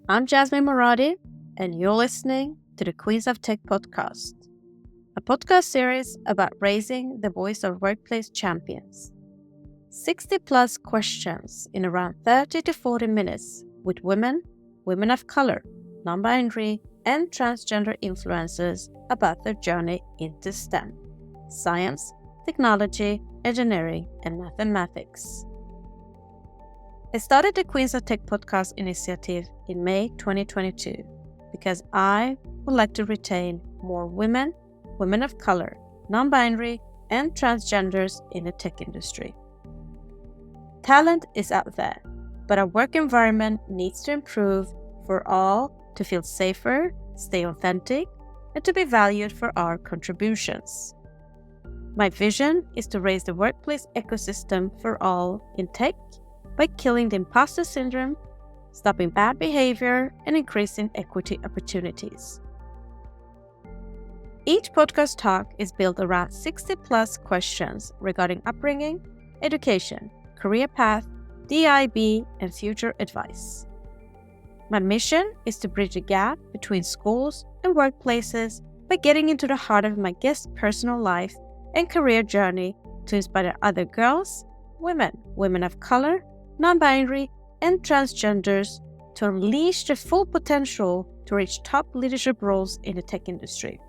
I'm Jasmine Moradi, and you're listening to the Queens of Tech podcast, a podcast series about raising the voice of workplace champions. 60 plus questions in around 30 to 40 minutes with women, women of color, non-binary, and transgender influencers about their journey into STEM, science, technology, engineering, and mathematics. I started the Queens of Tech podcast initiative in May 2022 because I would like to retain more women, women of color, non-binary, and transgenders in the tech industry. Talent is out there, but our work environment needs to improve for all to feel safer, stay authentic, and to be valued for our contributions. My vision is to raise the workplace ecosystem for all in tech by killing the imposter syndrome, stopping bad behavior, and increasing equity opportunities. Each podcast talk is built around 60 plus questions regarding upbringing, education, career path, DIB, and future advice. My mission is to bridge the gap between schools and workplaces by getting into the heart of my guest's personal life and career journey to inspire other girls, women of color, non-binary, and transgenders to unleash their full potential to reach top leadership roles in the tech industry.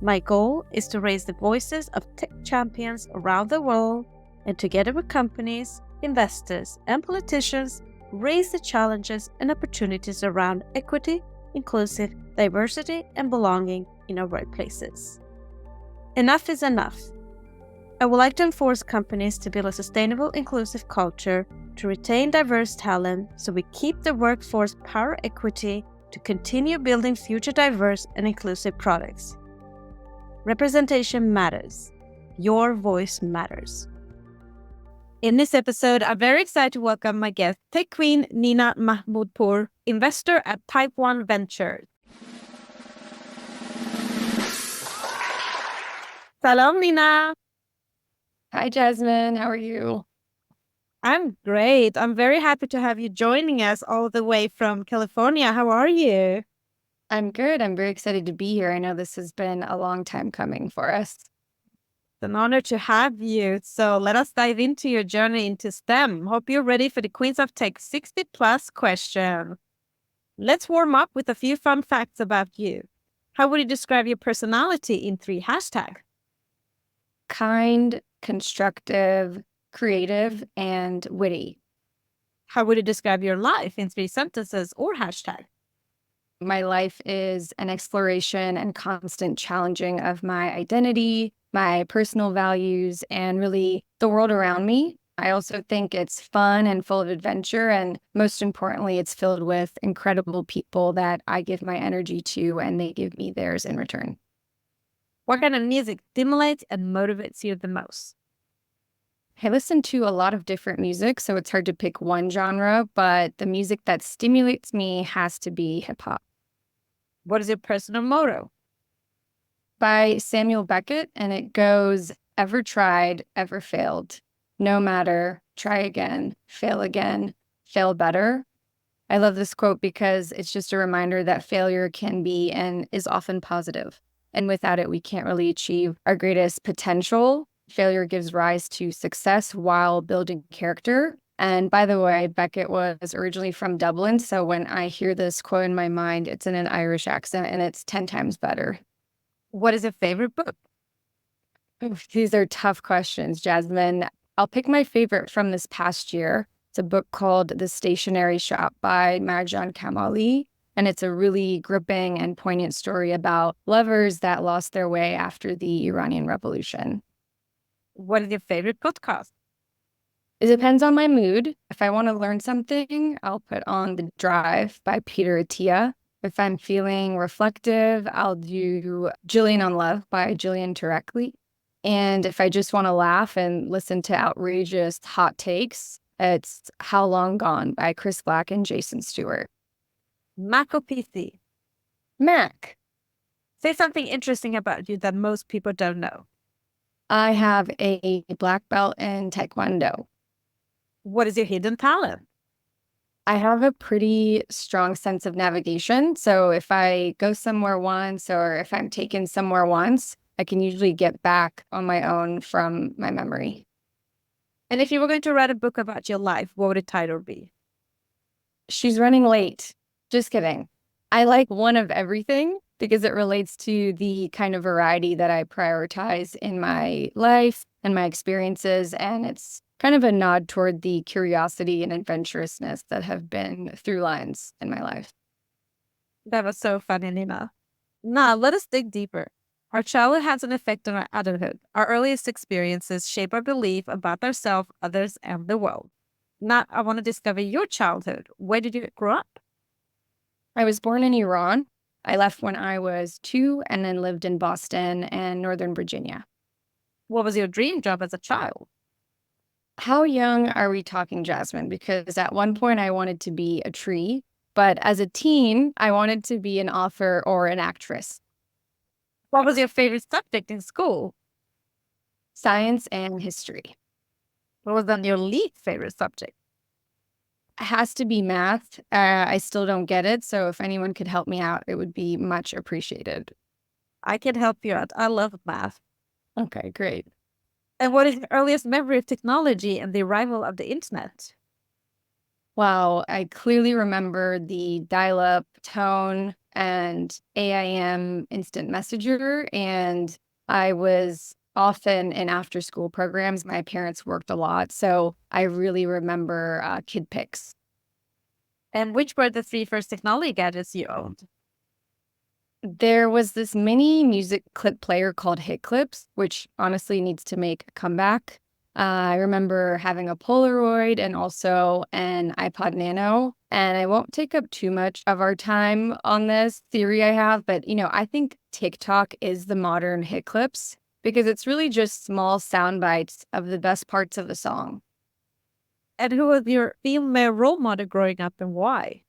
My goal is to raise the voices of tech champions around the world and together with companies, investors, and politicians, raise the challenges and opportunities around equity, inclusive, diversity, and belonging in our workplaces. Enough is enough. I would like to enforce companies to build a sustainable, inclusive culture, to retain diverse talent so we keep the workforce power equity to continue building future diverse and inclusive products. Representation matters. Your voice matters. In this episode, I'm very excited to welcome my guest, tech queen Nina Mahmoudpour, investor at Type 1 Ventures. Salam, Nina. Hi, Jasmine. How are you? I'm great. I'm very happy to have you joining us all the way from California. How are you? I'm good. I'm very excited to be here. I know this has been a long time coming for us. It's an honor to have you. So let us dive into your journey into STEM. Hope you're ready for the Queens of Tech 60 plus question. Let's warm up with a few fun facts about you. How would you describe your personality in 3 hashtags? Kind, constructive, creative, and witty. How would you describe your life in 3 sentences or hashtag? My life is an exploration and constant challenging of my identity, my personal values, and really the world around me. I also think it's fun and full of adventure, and most importantly, it's filled with incredible people that I give my energy to, and they give me theirs in return. What kind of music stimulates and motivates you the most? I listen to a lot of different music, so it's hard to pick one genre, but the music that stimulates me has to be hip hop. What is your personal motto? By Samuel Beckett, and it goes, ever tried, ever failed. No matter, try again, fail better. I love this quote because it's just a reminder that failure can be and is often positive. And without it, we can't really achieve our greatest potential. Failure gives rise to success while building character. And by the way, Beckett was originally from Dublin. So when I hear this quote in my mind, it's in an Irish accent and it's 10 times better. What is your favorite book? Oof, these are tough questions, Jasmine. I'll pick my favorite from this past year. It's a book called The Stationery Shop by Marjan Kamali. And it's a really gripping and poignant story about lovers that lost their way after the Iranian Revolution. What is your favorite podcast? It depends on my mood. If I want to learn something, I'll put on The Drive by Peter Attia. If I'm feeling reflective, I'll do Jillian on Love by Jillian Tarekli. And if I just want to laugh and listen to outrageous hot takes, it's How Long Gone by Chris Black and Jason Stewart. Mac or PC? Mac. Say something interesting about you that most people don't know. I have a black belt in Taekwondo. What is your hidden talent? I have a pretty strong sense of navigation. So if I go somewhere once or if I'm taken somewhere once, I can usually get back on my own from my memory. And if you were going to write a book about your life, what would the title be? She's running late. Just kidding. I like one of everything because it relates to the kind of variety that I prioritize in my life and my experiences. And it's kind of a nod toward the curiosity and adventurousness that have been through lines in my life. That was so funny, Nina. Now, let us dig deeper. Our childhood has an effect on our adulthood. Our earliest experiences shape our belief about ourselves, others, and the world. Now, I want to discover your childhood. Where did you grow up? I was born in Iran. I left when I was 2 and then lived in Boston and Northern Virginia. What was your dream job as a child? How young are we talking, Jasmine? Because at one point I wanted to be a tree, but as a teen, I wanted to be an author or an actress. What was your favorite subject in school? Science and history. What was then your least favorite subject? It has to be math. I still don't get it, so if anyone could help me out, it would be much appreciated. I can help you out. I love math. Okay, great. And what is your earliest memory of technology and the arrival of the internet? Wow, I clearly remember the dial-up tone and AIM instant messenger, and I was often in after-school programs. My parents worked a lot, so I really remember Kid Pics. And which were the three first technology gadgets you owned? There was this mini music clip player called Hit Clips, which honestly needs to make a comeback. I remember having a Polaroid and also an iPod Nano. And I won't take up too much of our time on this theory I have, but I think TikTok is the modern Hit Clips because it's really just small sound bites of the best parts of the song. And who was your female role model growing up and why?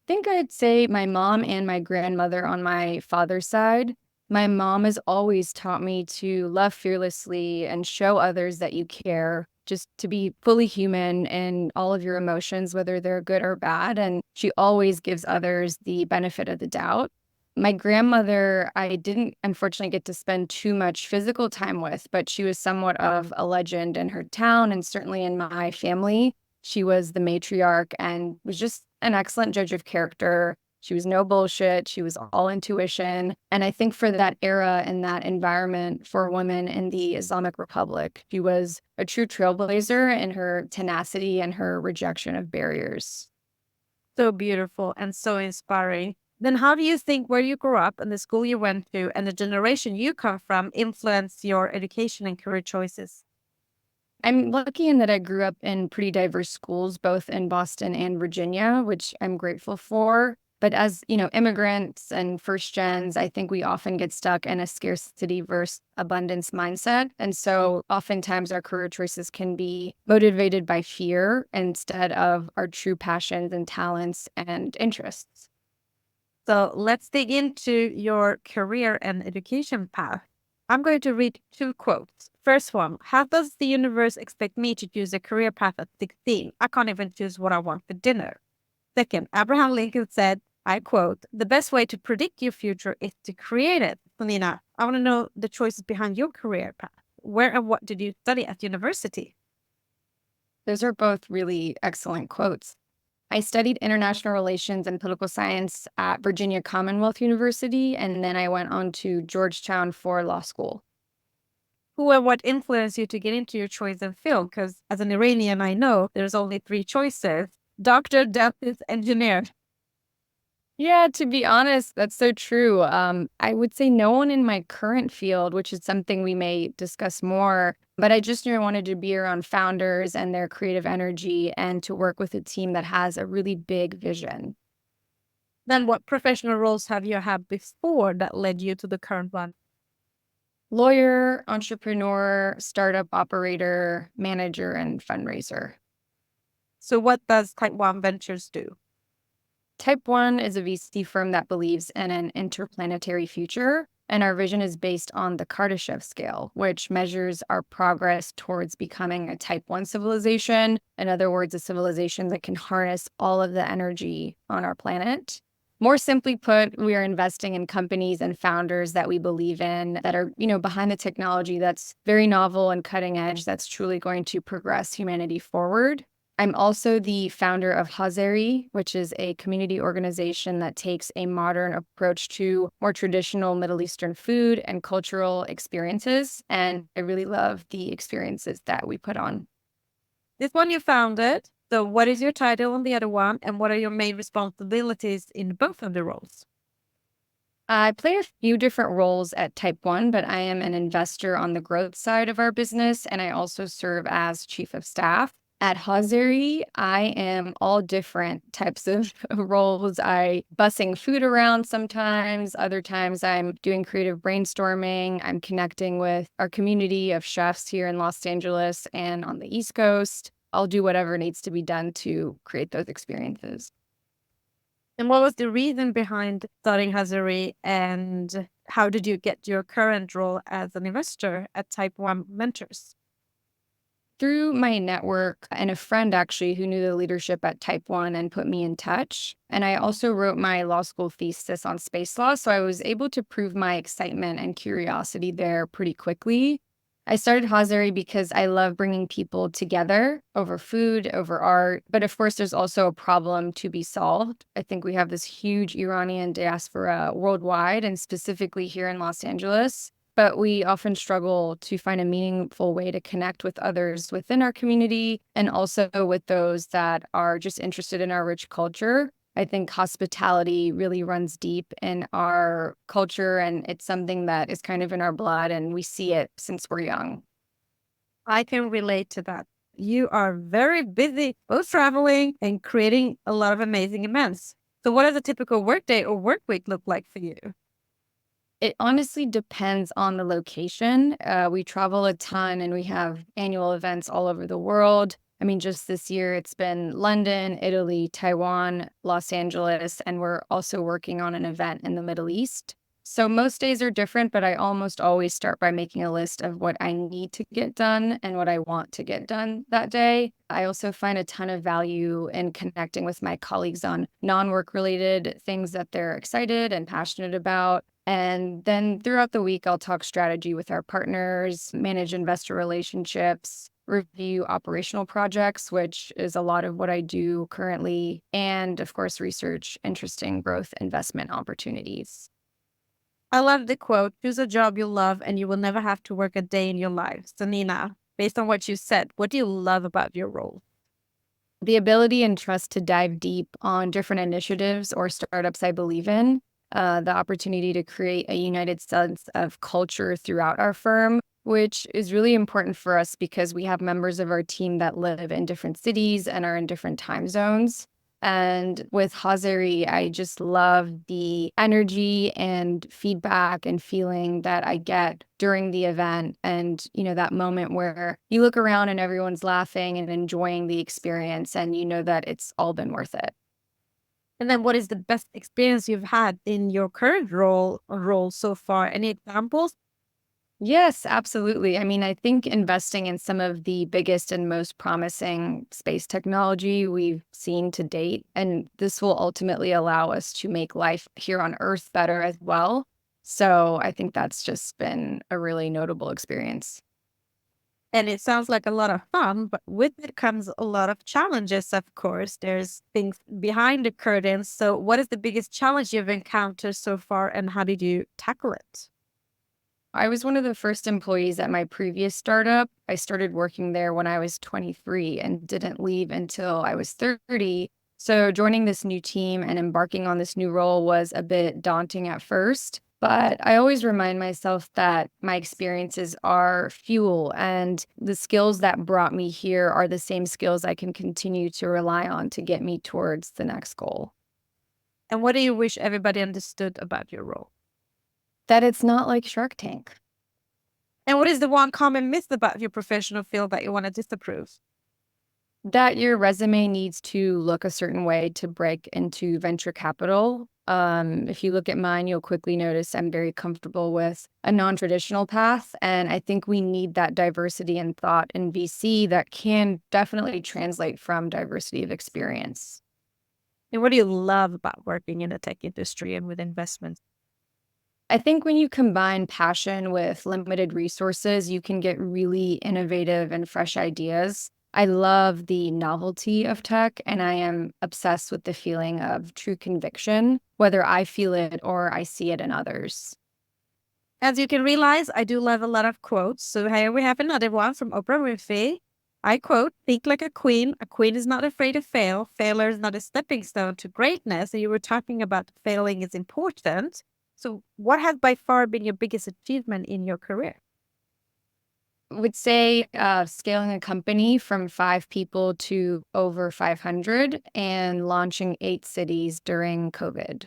Think I'd say my mom and my grandmother on my father's side. My mom has always taught me to love fearlessly and show others that you care, just to be fully human in all of your emotions, whether they're good or bad. And she always gives others the benefit of the doubt. My grandmother, I didn't unfortunately get to spend too much physical time with, but she was somewhat of a legend in her town and certainly in my family. She was the matriarch and was just an excellent judge of character. She was no bullshit. She was all intuition. And I think for that era and that environment for women in the Islamic Republic, she was a true trailblazer in her tenacity and her rejection of barriers. So beautiful and so inspiring. Then how do you think where you grew up and the school you went to and the generation you come from influenced your education and career choices? I'm lucky in that I grew up in pretty diverse schools, both in Boston and Virginia, which I'm grateful for. But as, immigrants and first gens, I think we often get stuck in a scarcity versus abundance mindset. And so oftentimes our career choices can be motivated by fear instead of our true passions and talents and interests. So let's dig into your career and education path. I'm going to read two quotes. First one, how does the universe expect me to choose a career path at 16? I can't even choose what I want for dinner. Second, Abraham Lincoln said, I quote, the best way to predict your future is to create it. Nina, I want to know the choices behind your career path. Where and what did you study at university? Those are both really excellent quotes. I studied international relations and political science at Virginia Commonwealth University, and then I went on to Georgetown for law school. Who and what influenced you to get into your choice in film? Because as an Iranian, I know there's only three choices: doctor, dentist, engineer. Yeah, to be honest, that's so true. I would say no one in my current field, which is something we may discuss more, but I just knew I wanted to be around founders and their creative energy and to work with a team that has a really big vision. Then what professional roles have you had before that led you to the current one? Lawyer, entrepreneur, startup operator, manager, and fundraiser. So what does Type 1 Ventures do? Type 1 is a VC firm that believes in an interplanetary future. And our vision is based on the Kardashev scale, which measures our progress towards becoming a type 1 civilization. In other words, a civilization that can harness all of the energy on our planet. More simply put, we are investing in companies and founders that we believe in that are, behind the technology that's very novel and cutting edge, that's truly going to progress humanity forward. I'm also the founder of Hazeri, which is a community organization that takes a modern approach to more traditional Middle Eastern food and cultural experiences. And I really love the experiences that we put on. This one you founded. So what is your title on the other one? And what are your main responsibilities in both of the roles? I play a few different roles at Type 1, but I am an investor on the growth side of our business, and I also serve as chief of staff. At Hazeri, I am all different types of roles. I bussing food around sometimes. Other times I'm doing creative brainstorming. I'm connecting with our community of chefs here in Los Angeles and on the East Coast. I'll do whatever needs to be done to create those experiences. And what was the reason behind starting Hazari, and how did you get your current role as an investor at Type 1 Mentors? Through my network and a friend actually who knew the leadership at Type 1 and put me in touch. And I also wrote my law school thesis on space law, so I was able to prove my excitement and curiosity there pretty quickly. I started Hazari because I love bringing people together over food, over art. But of course, there's also a problem to be solved. I think we have this huge Iranian diaspora worldwide and specifically here in Los Angeles. But we often struggle to find a meaningful way to connect with others within our community and also with those that are just interested in our rich culture. I think hospitality really runs deep in our culture, and it's something that is kind of in our blood, and we see it since we're young. I can relate to that. You are very busy, both traveling and creating a lot of amazing events. So what does a typical workday or work week look like for you? It honestly depends on the location. We travel a ton and we have annual events all over the world. I mean, just this year, it's been London, Italy, Taiwan, Los Angeles, and we're also working on an event in the Middle East. So most days are different, but I almost always start by making a list of what I need to get done and what I want to get done that day. I also find a ton of value in connecting with my colleagues on non-work related things that they're excited and passionate about. And then throughout the week, I'll talk strategy with our partners, manage investor relationships, review operational projects, which is a lot of what I do currently, and of course, research interesting growth investment opportunities. I love the quote, choose a job you love and you will never have to work a day in your life. So Nina, based on what you said, what do you love about your role? The ability and trust to dive deep on different initiatives or startups I believe in, the opportunity to create a united sense of culture throughout our firm, which is really important for us because we have members of our team that live in different cities and are in different time zones. And with Hazeri, I just love the energy and feedback and feeling that I get during the event. And, that moment where you look around and everyone's laughing and enjoying the experience and you know that it's all been worth it. And then what is the best experience you've had in your current role so far? Any examples? Yes, absolutely. I mean, I think investing in some of the biggest and most promising space technology we've seen to date, and this will ultimately allow us to make life here on Earth better as well. So I think that's just been a really notable experience. And it sounds like a lot of fun, but with it comes a lot of challenges, of course. There's things behind the curtains. So what is the biggest challenge you've encountered so far and how did you tackle it? I was one of the first employees at my previous startup. I started working there when I was 23 and didn't leave until I was 30. So joining this new team and embarking on this new role was a bit daunting at first. But I always remind myself that my experiences are fuel and the skills that brought me here are the same skills I can continue to rely on to get me towards the next goal. And what do you wish everybody understood about your role? That it's not like Shark Tank. And what is the one common myth about your professional field that you want to disapprove? That your resume needs to look a certain way to break into venture capital. If you look at mine, you'll quickly notice I'm very comfortable with a non-traditional path. And I think we need that diversity in thought in VC that can definitely translate from diversity of experience. And what do you love about working in the tech industry and with investments? I think when you combine passion with limited resources, you can get really innovative and fresh ideas. I love the novelty of tech, and I am obsessed with the feeling of true conviction, whether I feel it or I see it in others. As you can realize, I do love a lot of quotes. So here we have another one from Oprah Winfrey. I quote, think like a queen. A queen is not afraid to fail. Failure is not a stepping stone to greatness. And you were talking about failing is important. So what has by far been your biggest achievement in your career? Would say scaling a company from 5 people to over 500 and launching 8 cities during COVID.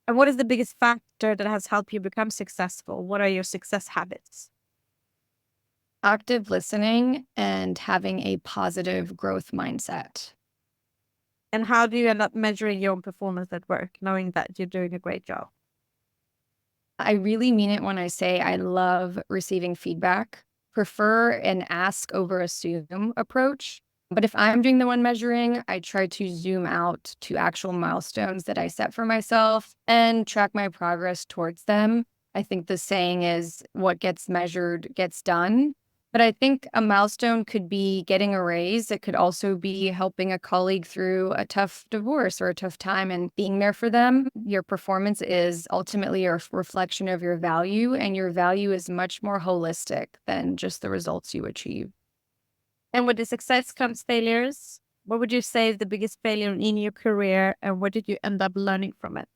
And what is the biggest factor that has helped you become successful? What are your success habits? Active listening and having a positive growth mindset. And how do you end up measuring your own performance at work, knowing that you're doing a great job? I really mean it when I say I love receiving feedback, prefer an ask over assume approach. But if I'm doing the one measuring, I try to zoom out to actual milestones that I set for myself and track my progress towards them. I think the saying is what gets measured gets done. But I think a milestone could be getting a raise. It could also be helping a colleague through a tough divorce or a tough time and being there for them. Your performance is ultimately a reflection of your value, and your value is much more holistic than just the results you achieve. And with the success comes failures. What would you say is the biggest failure in your career, and what did you end up learning from it?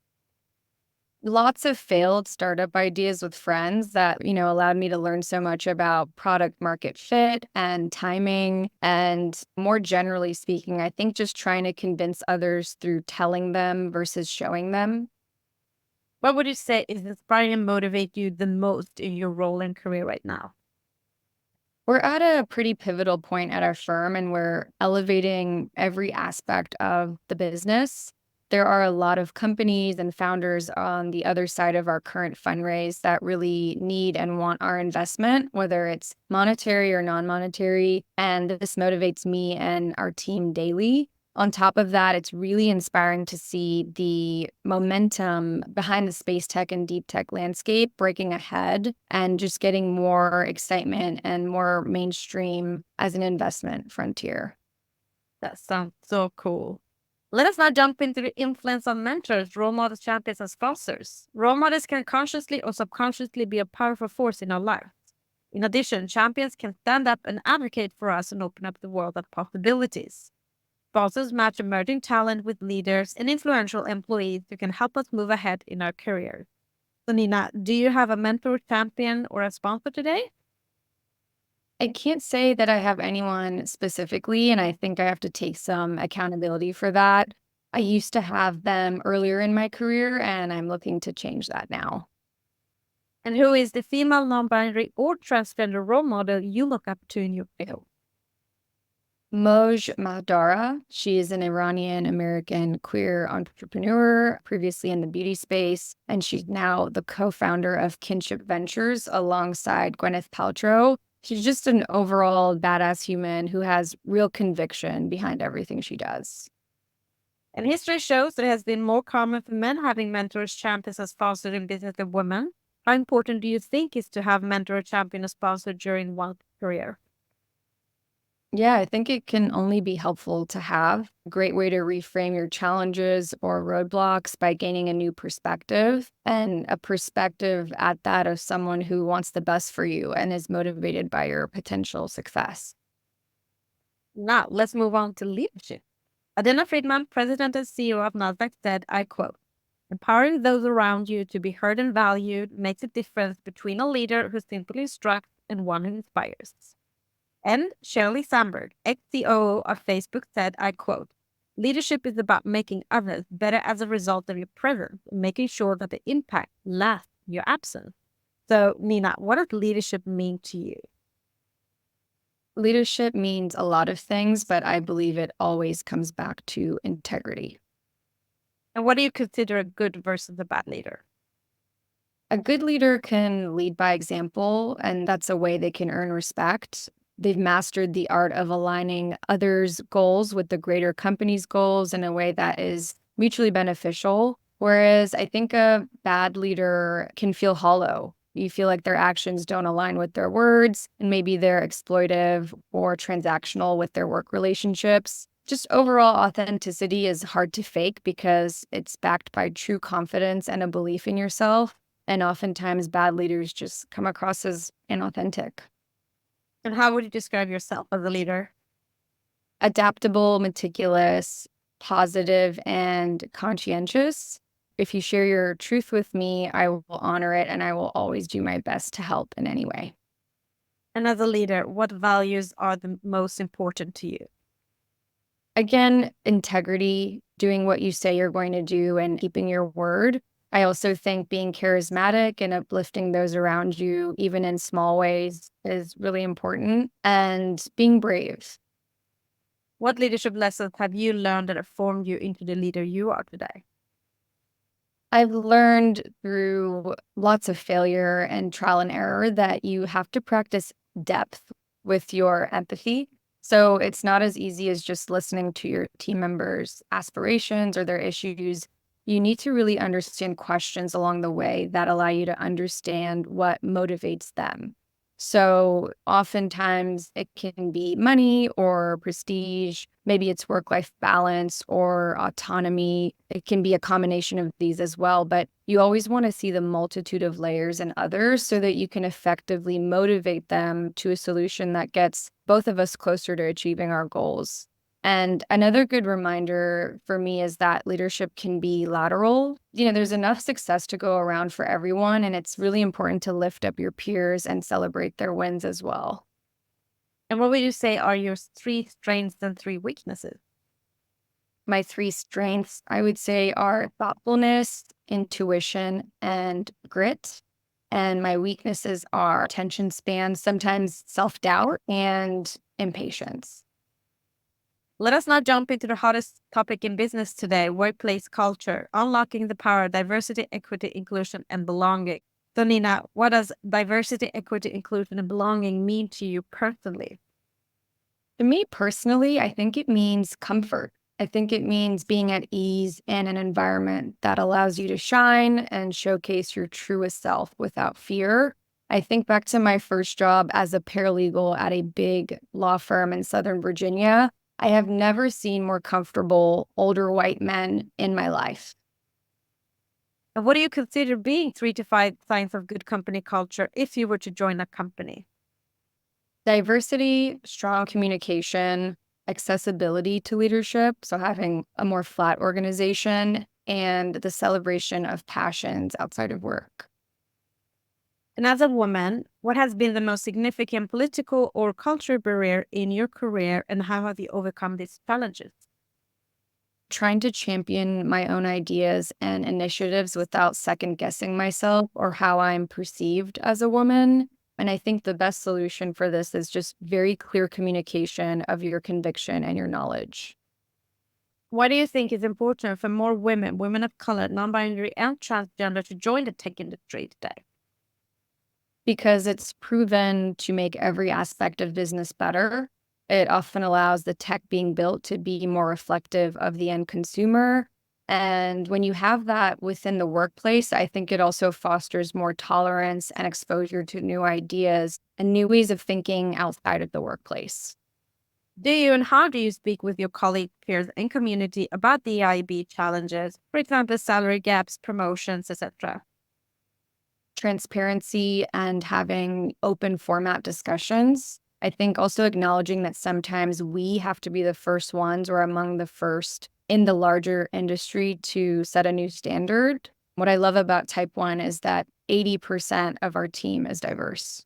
Lots of failed startup ideas with friends that, allowed me to learn so much about product market fit and timing. And more generally speaking, I think just trying to convince others through telling them versus showing them. What would you say is inspiring and motivate you the most in your role and career right now? We're at a pretty pivotal point at our firm, and we're elevating every aspect of the business. There are a lot of companies and founders on the other side of our current fundraise that really need and want our investment, whether it's monetary or non-monetary. And this motivates me and our team daily. On top of that, it's really inspiring to see the momentum behind the space tech and deep tech landscape breaking ahead and just getting more excitement and more mainstream as an investment frontier. That sounds so cool. Let us now jump into the influence of mentors, role models, champions, and sponsors. Role models can consciously or subconsciously be a powerful force in our lives. In addition, champions can stand up and advocate for us and open up the world of possibilities. Sponsors match emerging talent with leaders and influential employees who can help us move ahead in our careers. So, Nina, do you have a mentor, champion, or a sponsor today? I can't say that I have anyone specifically, and I think I have to take some accountability for that. I used to have them earlier in my career, and I'm looking to change that now. And who is the female, non binary, or transgender role model you look up to in your field? Moj Mahdara, she is an Iranian American queer entrepreneur, previously in the beauty space, and she's now the co-founder of Kinship Ventures alongside Gwyneth Paltrow. She's just an overall badass human who has real conviction behind everything she does. And history shows that it has been more common for men having mentors, champions, as sponsors in business than women. How important do you think is to have mentor, champion, or sponsor during one's career? Yeah, I think it can only be helpful to have a great way to reframe your challenges or roadblocks by gaining a new perspective, and a perspective at that of someone who wants the best for you and is motivated by your potential success. Now, let's move on to leadership. Adina Friedman, president and CEO of Nasdaq, said, I quote, empowering those around you to be heard and valued makes a difference between a leader who simply instructs and one who inspires. And Shirley Sandberg, ex-COO of Facebook, said, I quote, leadership is about making others better as a result of your presence and making sure that the impact lasts in your absence. So, Nina, what does leadership mean to you? Leadership means a lot of things, but I believe it always comes back to integrity. And what do you consider a good versus a bad leader? A good leader can lead by example, and that's a way they can earn respect. They've mastered the art of aligning others' goals with the greater company's goals in a way that is mutually beneficial. Whereas I think a bad leader can feel hollow. You feel like their actions don't align with their words, and maybe they're exploitive or transactional with their work relationships. Just overall authenticity is hard to fake because it's backed by true confidence and a belief in yourself. And oftentimes, bad leaders just come across as inauthentic. And how would you describe yourself as a leader? Adaptable, meticulous, positive, and conscientious. If you share your truth with me, I will honor it and I will always do my best to help in any way. And as a leader, what values are the most important to you? Again, integrity, doing what you say you're going to do and keeping your word. I also think being charismatic and uplifting those around you, even in small ways, is really important. And being brave. What leadership lessons have you learned that have formed you into the leader you are today? I've learned through lots of failure and trial and error that you have to practice depth with your empathy. So it's not as easy as just listening to your team members' aspirations or their issues. You need to really understand questions along the way that allow you to understand what motivates them. So oftentimes it can be money or prestige. Maybe it's work-life balance or autonomy. It can be a combination of these as well, but you always want to see the multitude of layers and others so that you can effectively motivate them to a solution that gets both of us closer to achieving our goals. And another good reminder for me is that leadership can be lateral. There's enough success to go around for everyone, and it's really important to lift up your peers and celebrate their wins as well. And what would you say are your three strengths and three weaknesses? My three strengths, I would say, are thoughtfulness, intuition, and grit. And my weaknesses are attention span, sometimes self-doubt, and impatience. Let us now jump into the hottest topic in business today, workplace culture, unlocking the power of diversity, equity, inclusion, and belonging. So, Nina, what does diversity, equity, inclusion, and belonging mean to you personally? To me personally, I think it means comfort. I think it means being at ease in an environment that allows you to shine and showcase your truest self without fear. I think back to my first job as a paralegal at a big law firm in Southern Virginia. I have never seen more comfortable older white men in my life. And what do you consider being 3 to 5 signs of good company culture if you were to join a company? Diversity, strong communication, accessibility to leadership, so having a more flat organization, and the celebration of passions outside of work. And as a woman, what has been the most significant political or cultural barrier in your career, and how have you overcome these challenges? Trying to champion my own ideas and initiatives without second guessing myself or how I'm perceived as a woman. And I think the best solution for this is just very clear communication of your conviction and your knowledge. Why do you think it's important for more women, women of color, non-binary, and transgender to join the tech industry today? Because it's proven to make every aspect of business better. It often allows the tech being built to be more reflective of the end consumer. And when you have that within the workplace, I think it also fosters more tolerance and exposure to new ideas and new ways of thinking outside of the workplace. Do you and how do you speak with your colleagues, peers, and community about the IB challenges, for example, salary gaps, promotions, etc.? Transparency and having open format discussions. I think also acknowledging that sometimes we have to be the first ones or among the first in the larger industry to set a new standard. What I love about Type 1 is that 80% of our team is diverse.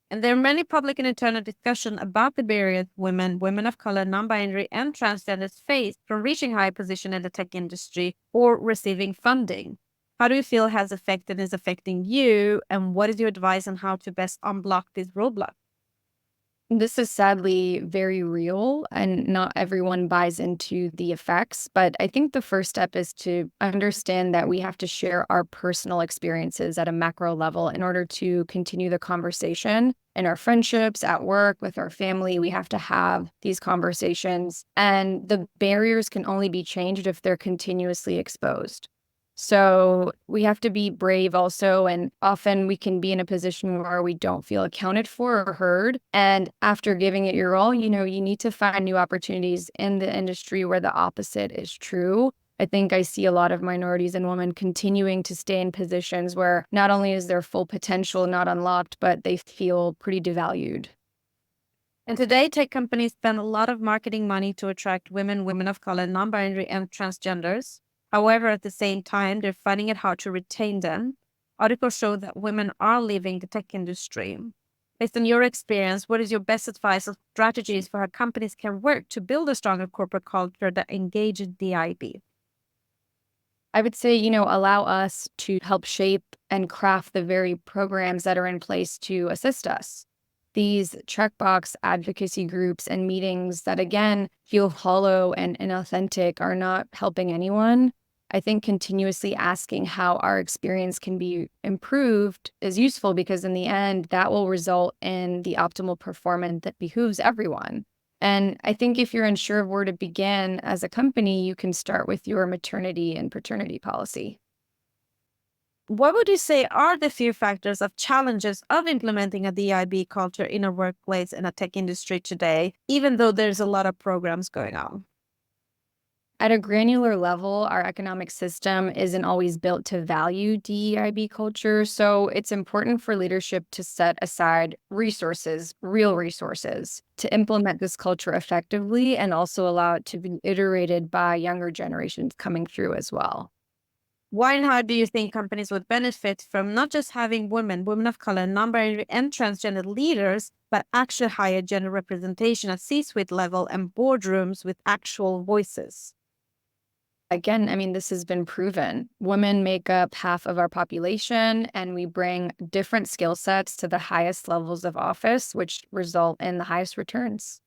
And there are many public and internal discussion about the barriers women of color, non-binary, and transgenders face from reaching high position in the tech industry or receiving funding. How do you feel has affected and is affecting you? And what is your advice on how to best unblock this roadblock? This is sadly very real, and not everyone buys into the effects. But I think the first step is to understand that we have to share our personal experiences at a macro level in order to continue the conversation in our friendships, at work, with our family. We have to have these conversations, and the barriers can only be changed if they're continuously exposed. So we have to be brave also. And often we can be in a position where we don't feel accounted for or heard. And after giving it your all, you need to find new opportunities in the industry where the opposite is true. I think I see a lot of minorities and women continuing to stay in positions where not only is their full potential not unlocked, but they feel pretty devalued. And today, tech companies spend a lot of marketing money to attract women, women of color, non binary, and transgenders. However, at the same time, they're finding it hard to retain them. Articles show that women are leaving the tech industry. Based on your experience, what is your best advice or strategies for how companies can work to build a stronger corporate culture that engages DIB? I would say, allow us to help shape and craft the very programs that are in place to assist us. These checkbox advocacy groups and meetings that, again, feel hollow and inauthentic are not helping anyone. I think continuously asking how our experience can be improved is useful because, in the end, that will result in the optimal performance that behooves everyone. And I think if you're unsure of where to begin as a company, you can start with your maternity and paternity policy. What would you say are the few factors of challenges of implementing a DIB culture in a workplace in a tech industry today, even though there's a lot of programs going on? At a granular level, our economic system isn't always built to value DEIB culture, so it's important for leadership to set aside resources, real resources, to implement this culture effectively and also allow it to be iterated by younger generations coming through as well. Why and how do you think companies would benefit from not just having women, women of color, non-binary, and transgender leaders, but actually higher gender representation at C-suite level and boardrooms with actual voices? Again, I mean, this has been proven. Women make up half of our population, and we bring different skill sets to the highest levels of office, which result in the highest returns.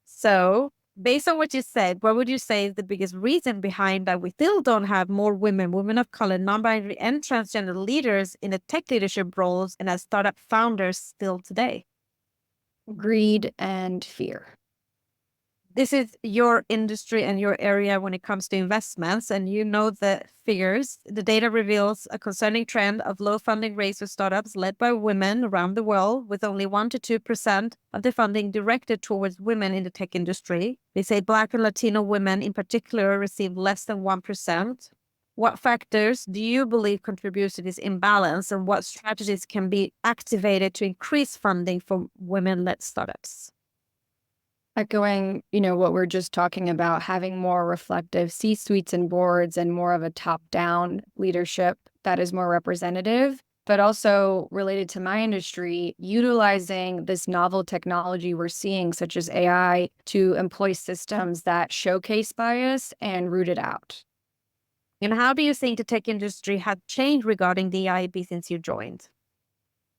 So, based on what you said, what would you say is the biggest reason behind that we still don't have more women, women of color, non-binary, and transgender leaders in the tech leadership roles and as startup founders still today? Greed and fear. This is your industry and your area when it comes to investments, and you know the figures. The data reveals a concerning trend of low funding rates for startups led by women around the world, with only 1 to 2% of the funding directed towards women in the tech industry. They say Black and Latino women in particular receive less than 1%. What factors do you believe contribute to this imbalance, and what strategies can be activated to increase funding for women-led startups? Echoing, what we're just talking about, having more reflective C-suites and boards and more of a top-down leadership that is more representative, but also related to my industry, utilizing this novel technology we're seeing, such as AI, to employ systems that showcase bias and root it out. And how do you think the tech industry has changed regarding DIB since you joined?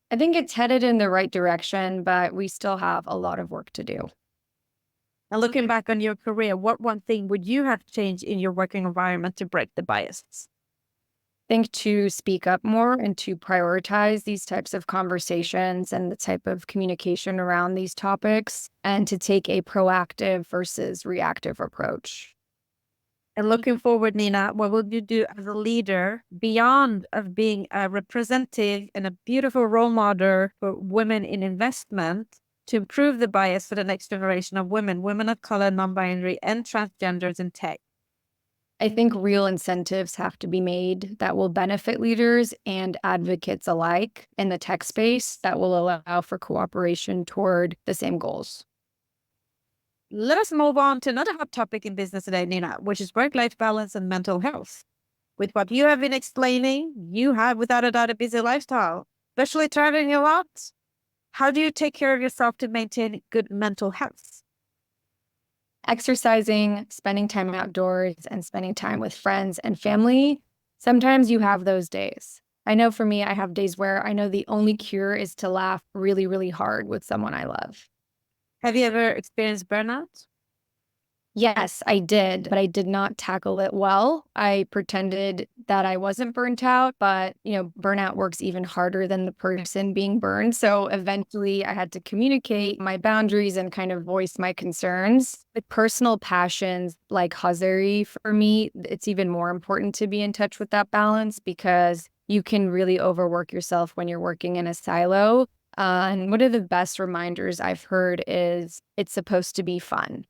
I think it's headed in the right direction, but we still have a lot of work to do. And looking back on your career, what one thing would you have changed in your working environment to break the biases? Think to speak up more and to prioritize these types of conversations and the type of communication around these topics, and to take a proactive versus reactive approach. And looking forward, Nina, what will you do as a leader beyond of being a representative and a beautiful role model for women in investment to improve the bias for the next generation of women, women of color, non-binary, and transgenders in tech? I think real incentives have to be made that will benefit leaders and advocates alike in the tech space that will allow for cooperation toward the same goals. Let us move on to another hot topic in business today, Nina, which is work-life balance and mental health. With what you have been explaining, you have without a doubt a busy lifestyle, especially traveling a lot. How do you take care of yourself to maintain good mental health? Exercising, spending time outdoors, and spending time with friends and family. Sometimes you have those days. I know for me, I have days where I know the only cure is to laugh really, really hard with someone I love. Have you ever experienced burnout? Yes, I did, but I did not tackle it well. I pretended that I wasn't burnt out, but burnout works even harder than the person being burned. So eventually I had to communicate my boundaries and kind of voice my concerns. With personal passions like Hazeri, for me, it's even more important to be in touch with that balance because you can really overwork yourself when you're working in a silo. And one of the best reminders I've heard is it's supposed to be fun.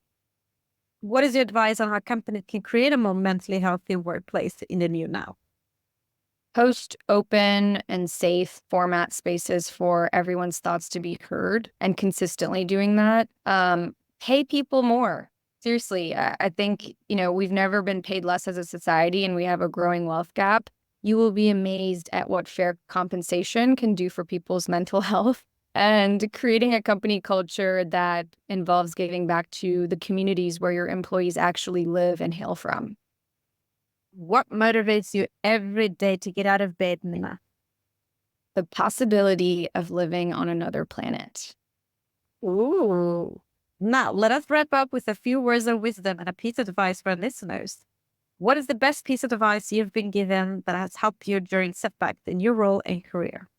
What is your advice on how companies can create a more mentally healthy workplace in the new now? Post open and safe format spaces for everyone's thoughts to be heard and consistently doing that. Pay people more. Seriously, I think, we've never been paid less as a society and we have a growing wealth gap. You will be amazed at what fair compensation can do for people's mental health and creating a company culture that involves giving back to the communities where your employees actually live and hail from. What motivates you every day to get out of bed, Nina? The possibility of living on another planet. Ooh. Now, let us wrap up with a few words of wisdom and a piece of advice for our listeners. What is the best piece of advice you've been given that has helped you during setbacks in your role and career?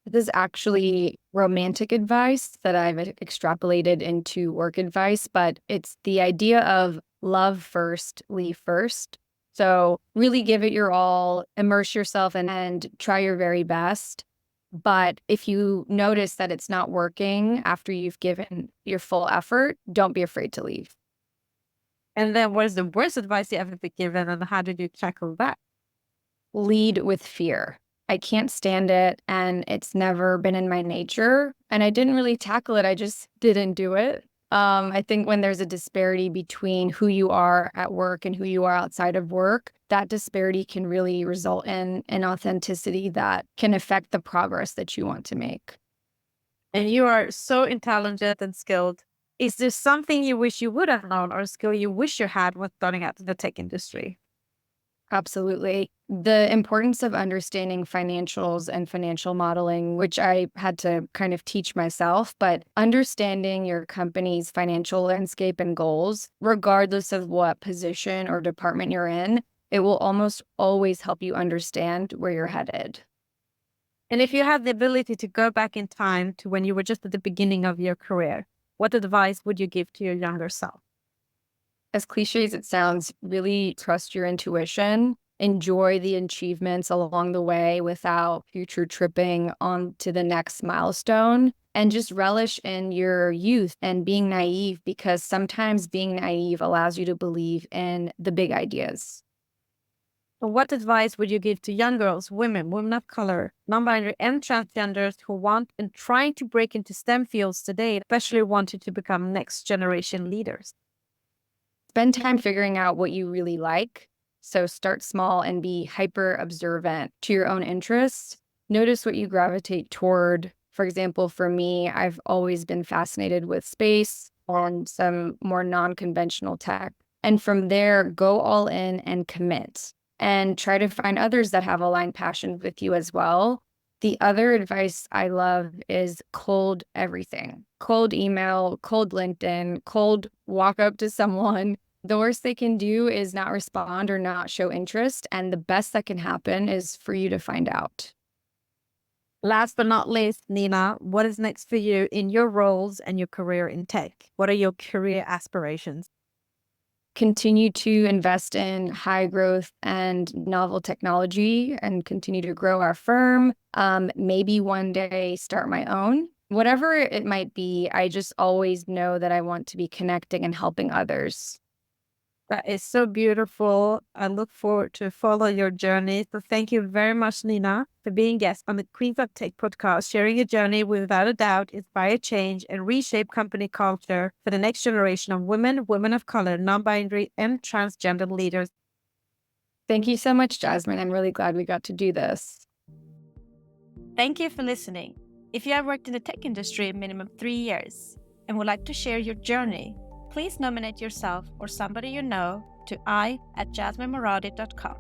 This is actually romantic advice that I've extrapolated into work advice, but it's the idea of love first, leave first. So really give it your all, immerse yourself and try your very best. But if you notice that it's not working after you've given your full effort, don't be afraid to leave. And then what is the worst advice you ever been given and how did you tackle that? Lead with fear. I can't stand it and it's never been in my nature. And I didn't really tackle it. I just didn't do it. I think when there's a disparity between who you are at work and who you are outside of work, that disparity can really result in an authenticity that can affect the progress that you want to make. And you are so intelligent and skilled. Is there something you wish you would have known or a skill you wish you had when starting out in the tech industry? Absolutely. The importance of understanding financials and financial modeling, which I had to kind of teach myself, but understanding your company's financial landscape and goals, regardless of what position or department you're in, it will almost always help you understand where you're headed. And if you had the ability to go back in time to when you were just at the beginning of your career, what advice would you give to your younger self? As cliche as it sounds, really trust your intuition, enjoy the achievements along the way without future tripping on to the next milestone, and just relish in your youth and being naive because sometimes being naive allows you to believe in the big ideas. So what advice would you give to young girls, women of color, non-binary and transgenders who want and trying to break into STEM fields today, especially wanting to become next generation leaders? Spend time figuring out what you really like. So start small and be hyper observant to your own interests. Notice what you gravitate toward. For example, for me, I've always been fascinated with space and some more non-conventional tech. And from there, go all in and commit and try to find others that have aligned passions with you as well. The other advice I love is cold everything. Cold email, cold LinkedIn, cold walk up to someone. The worst they can do is not respond or not show interest. And the best that can happen is for you to find out. Last but not least, Nina, what is next for you in your roles and your career in tech? What are your career aspirations? Continue to invest in high growth and novel technology and continue to grow our firm. Maybe one day start my own. Whatever it might be, I just always know that I want to be connecting and helping others. That is so beautiful. I look forward to follow your journey. So thank you very much, Nina, for being guest on the Queens of Tech podcast, sharing your journey without a doubt, inspire change and reshape company culture for the next generation of women, women of color, non-binary and transgender leaders. Thank you so much, Jasmine. I'm really glad we got to do this. Thank you for listening. If you have worked in the tech industry a minimum 3 years and would like to share your journey, please nominate yourself or somebody you know to I@jasminemoradi.com.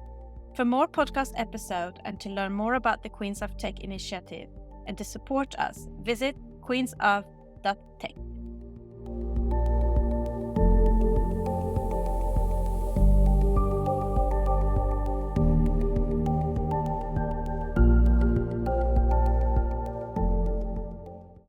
For more podcast episodes and to learn more about the Queens of Tech initiative and to support us, visit queensof.tech.